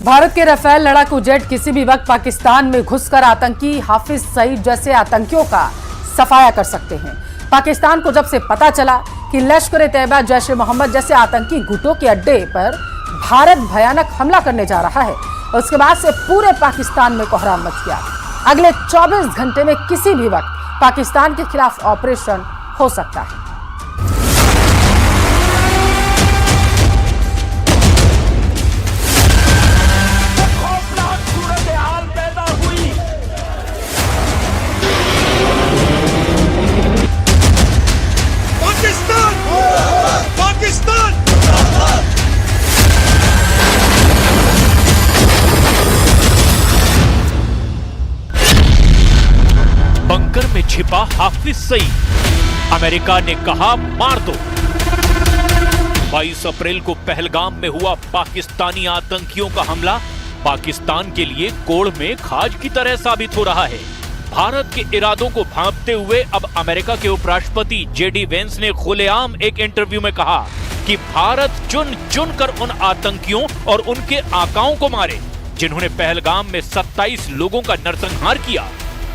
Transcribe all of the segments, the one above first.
भारत के राफेल लड़ाकू जेट किसी भी वक्त पाकिस्तान में घुसकर आतंकी हाफिज सईद जैसे आतंकियों का सफाया कर सकते हैं। पाकिस्तान को जब से पता चला कि लश्कर ए तैयबा, जैश ए मोहम्मद जैसे आतंकी गुटों के अड्डे पर भारत भयानक हमला करने जा रहा है, उसके बाद से पूरे पाकिस्तान में कोहराम मच गया। अगले 24 घंटे में किसी भी वक्त पाकिस्तान के खिलाफ ऑपरेशन हो सकता है। बंकर में छिपा हाफिज सईद, अमेरिका ने कहा मार दो। 22 अप्रैल को पहलगाम में हुआ पाकिस्तानी आतंकियों का हमला पाकिस्तान के लिए कोड़ में खाज की तरह साबित हो रहा है। भारत के इरादों को भांपते हुए अब अमेरिका के उपराष्ट्रपति जेडी वेंस ने खुलेआम एक इंटरव्यू में कहा कि भारत चुन चुन कर उन आतंकियों और उनके आकाओं को मारे जिन्होंने पहलगाम में 27 लोगों का नरसंहार किया।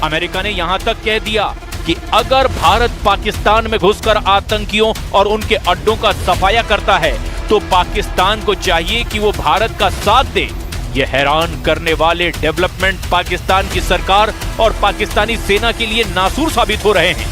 अमेरिका ने यहां तक कह दिया कि अगर भारत पाकिस्तान में घुसकर आतंकियों और उनके अड्डों का सफाया करता है तो पाकिस्तान को चाहिए कि वो भारत का साथ दे। ये हैरान करने वाले डेवलपमेंट पाकिस्तान की सरकार और पाकिस्तानी सेना के लिए नासूर साबित हो रहे हैं।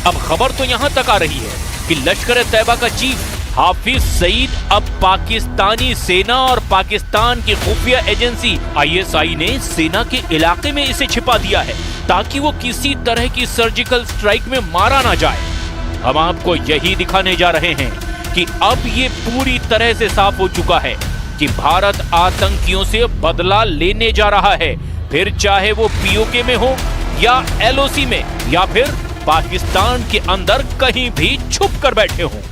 अब खबर तो यहां तक आ रही है कि लश्कर ए तैयबा का चीफ हाफिज सईद अब पाकिस्तानी सेना और पाकिस्तान की खुफिया एजेंसी ISI ने सेना के इलाके में इसे छिपा दिया है ताकि वो किसी तरह की सर्जिकल स्ट्राइक में मारा ना जाए। हम आपको यही दिखाने जा रहे हैं कि अब ये पूरी तरह से साफ हो चुका है कि भारत आतंकियों से बदला लेने जा रहा है, फिर चाहे वो POK में हो या LOC में या फिर पाकिस्तान के अंदर कहीं भी छुप कर बैठे हों।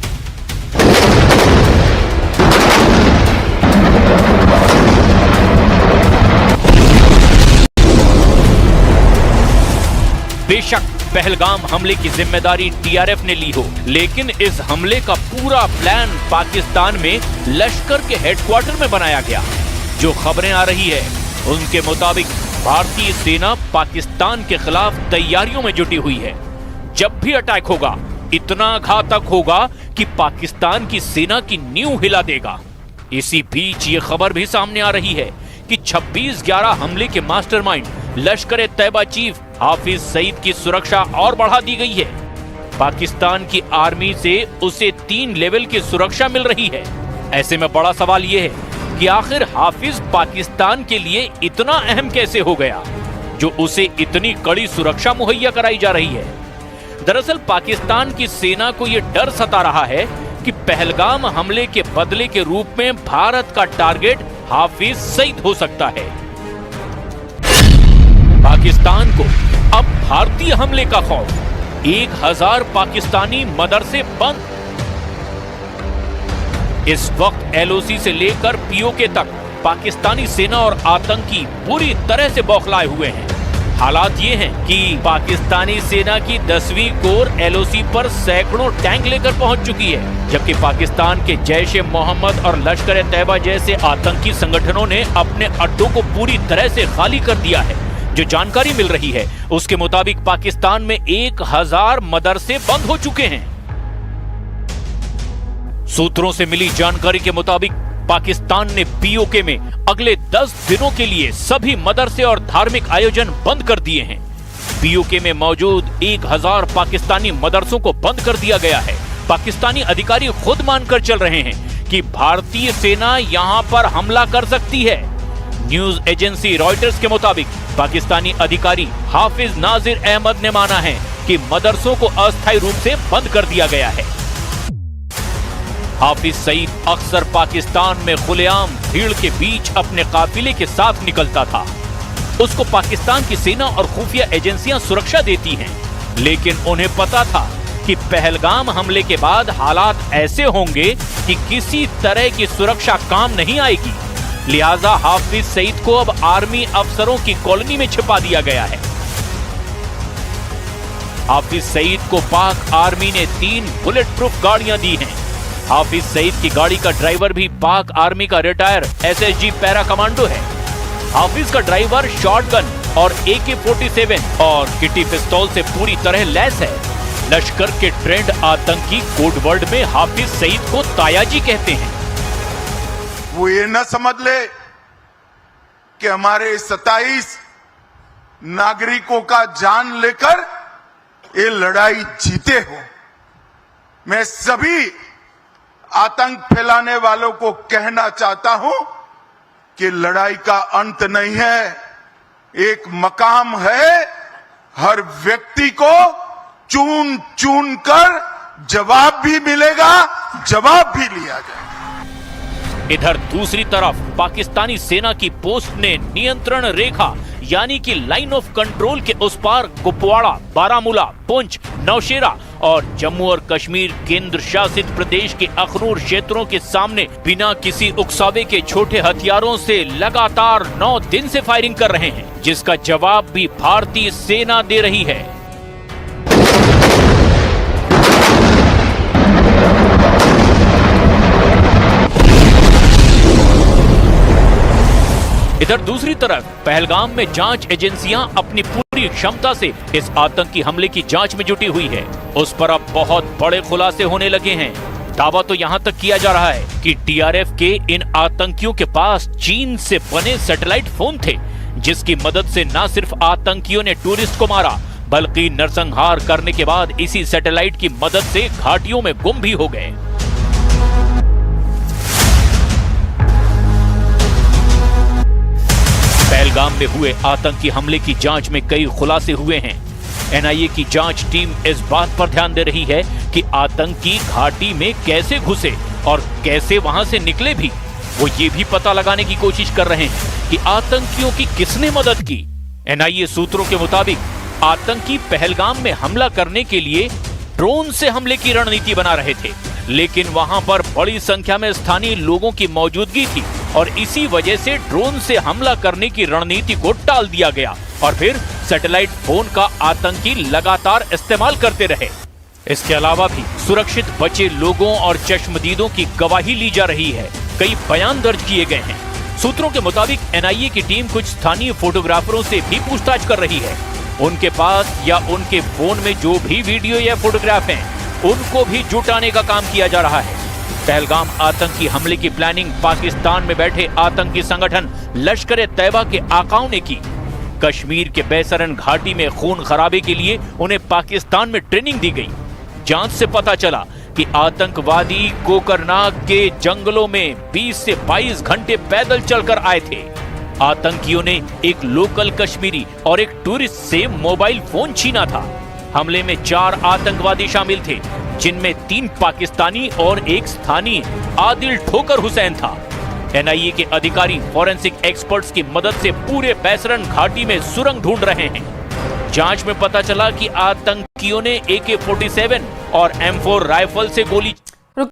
बेशक पहलगाम हमले की जिम्मेदारी TRF ने ली हो, लेकिन इस हमले का पूरा प्लान पाकिस्तान में लश्कर के हेडक्वार्टर में बनाया गया। जो खबरें आ रही है उनके मुताबिक भारतीय सेना पाकिस्तान के खिलाफ तैयारियों में जुटी हुई है। जब भी अटैक होगा इतना घातक होगा कि पाकिस्तान की सेना की नींव हिला देगा। इसी बीच ये खबर भी सामने आ रही है कि 26/11 हमले के मास्टरमाइंड लश्कर ए तैयबा चीफ हाफिज सईद की सुरक्षा और बढ़ा दी गई है। पाकिस्तान की आर्मी से उसे 3 लेवल की सुरक्षा मिल रही है। ऐसे में बड़ा सवाल यह है कि आखिर हाफिज पाकिस्तान के लिए इतना अहम कैसे हो गया जो उसे इतनी कड़ी सुरक्षा मुहैया कराई जा रही है। दरअसल पाकिस्तान की सेना को यह डर सता रहा है कि पहलगाम हमले के बदले के रूप में भारत का टारगेट हाफिज सईद हो सकता है। पाकिस्तान को अब भारतीय हमले का खौफ, 1000 पाकिस्तानी मदरसे बंद। इस वक्त LOC से लेकर POK तक पाकिस्तानी सेना और आतंकी पूरी तरह से बौखलाए हुए हैं। हालात ये हैं कि पाकिस्तानी सेना की 10वीं कोर LOC पर सैकड़ों टैंक लेकर पहुंच चुकी है, जबकि पाकिस्तान के जैश ए मोहम्मद और लश्कर ए तैयबा जैसे आतंकी संगठनों ने अपने अड्डों को पूरी तरह से खाली कर दिया है। जो जानकारी मिल रही है उसके मुताबिक पाकिस्तान में 1000 मदरसे बंद हो चुके हैं। सूत्रों से मिली जानकारी के मुताबिक पाकिस्तान ने POK में अगले 10 दिनों के लिए सभी मदरसे और धार्मिक आयोजन बंद कर दिए हैं। POK में मौजूद 1000 पाकिस्तानी मदरसों को बंद कर दिया गया है। पाकिस्तानी अधिकारी खुद मानकर चल रहे हैं कि भारतीय सेना यहां पर हमला कर सकती है। न्यूज एजेंसी रॉयटर्स के मुताबिक पाकिस्तानी अधिकारी हाफिज नाजिर अहमद ने माना है कि मदरसों को अस्थायी रूप से बंद कर दिया गया है। हाफिज सईद अक्सर पाकिस्तान में खुलेआम भीड़ के बीच अपने काफिले के साथ निकलता था। उसको पाकिस्तान की सेना और खुफिया एजेंसियां सुरक्षा देती हैं, लेकिन उन्हें पता था कि पहलगाम हमले के बाद हालात ऐसे होंगे कि किसी तरह की सुरक्षा काम नहीं आएगी। लिहाजा हाफिज सईद को अब आर्मी अफसरों की कॉलोनी में छिपा दिया गया है। हाफिज सईद को पाक आर्मी ने 3 बुलेट प्रूफ गाड़ियां दी हैं। हाफिज सईद की गाड़ी का ड्राइवर भी पाक आर्मी का रिटायर एसएसजी पैरा कमांडो है। हाफिज का ड्राइवर शॉटगन और AK-47 और किटी पिस्तौल से पूरी तरह लैस है। लश्कर के ट्रेंड आतंकी कोड वर्ड में हाफिज सईद को तायाजी कहते हैं। वो ये न समझ ले कि हमारे 27 नागरिकों का जान लेकर ये लड़ाई जीते हो। मैं सभी आतंक फैलाने वालों को कहना चाहता हूं कि लड़ाई का अंत नहीं है, एक मकाम है। हर व्यक्ति को चुन चुन कर जवाब भी मिलेगा, जवाब भी लिया जाएगा। इधर दूसरी तरफ पाकिस्तानी सेना की पोस्ट ने नियंत्रण रेखा यानी कि लाइन ऑफ कंट्रोल के उस पार कुपवाड़ा, बारामूला, पुंछ, नौशेरा और जम्मू और कश्मीर केंद्र शासित प्रदेश के अखनूर क्षेत्रों के सामने बिना किसी उकसावे के छोटे हथियारों से लगातार 9 दिन से फायरिंग कर रहे हैं, जिसका जवाब भी भारतीय सेना दे रही है। इधर दूसरी तरफ पहलगाम में जांच एजेंसियां अपनी पूरी क्षमता से इस आतंकी हमले की जांच में जुटी हुई है। उस पर अब बहुत बड़े खुलासे होने लगे हैं। दावा तो यहां तक किया जा रहा है कि TRF के इन आतंकियों के पास चीन से बने सैटेलाइट फोन थे, जिसकी मदद से न सिर्फ आतंकियों ने टूरिस्ट को मारा, बल्कि नरसंहार करने के बाद इसी सैटेलाइट की मदद से घाटियों में गुम भी हो गए। पहलगाम में हुए आतंकी हमले की जांच में कई खुलासे हुए हैं। NIA की जांच टीम इस बात पर ध्यान दे रही है कि आतंकी घाटी में कैसे घुसे और कैसे वहां से निकले भी। वो ये भी पता लगाने की कोशिश कर रहे हैं कि आतंकियों की किसने मदद की। NIA सूत्रों के मुताबिक आतंकी पहलगाम में हमला करने के लिए ड्रोन से हमले की रणनीति बना रहे थे, लेकिन वहां पर बड़ी संख्या में स्थानीय लोगों की मौजूदगी थी और इसी वजह से ड्रोन से हमला करने की रणनीति को टाल दिया गया और फिर सैटेलाइट फोन का आतंकी लगातार इस्तेमाल करते रहे। इसके अलावा भी सुरक्षित बचे लोगों और चश्मदीदों की गवाही ली जा रही है। कई बयान दर्ज किए गए हैं। सूत्रों के मुताबिक NIA की टीम कुछ स्थानीय फोटोग्राफरों से भी पूछताछ कर रही है। उनके पास या उनके फोन में जो भी वीडियो या फोटोग्राफ हैं, उनको भी जुटाने का काम किया जा रहा है। पहलगाम आतंकी हमले की प्लानिंग पाकिस्तान में बैठे आतंकी संगठन लश्कर-ए-तैयबा के आकाओं ने की। कश्मीर के बैसरन घाटी में खून खराबे के लिए उन्हें पाकिस्तान में ट्रेनिंग दी गई। जांच से पता चला कि आतंकवादी कोकरनाग के जंगलों में 20 से 22 घंटे पैदल चलकर आए थे। आतंकियों ने एक लोकल कश्मीरी और एक टूरिस्ट से मोबाइल फोन छीना था। हमले में 4 आतंकवादी शामिल थे, जिनमें 3 पाकिस्तानी और एक स्थानीय आदिल ठोकर हुसैन था। NIA के अधिकारी फॉरेंसिक एक्सपर्ट्स की मदद से पूरे बैसरन घाटी में सुरंग ढूंढ रहे हैं। जांच में पता चला कि आतंकियों ने AK-47 और M4 राइफल से गोली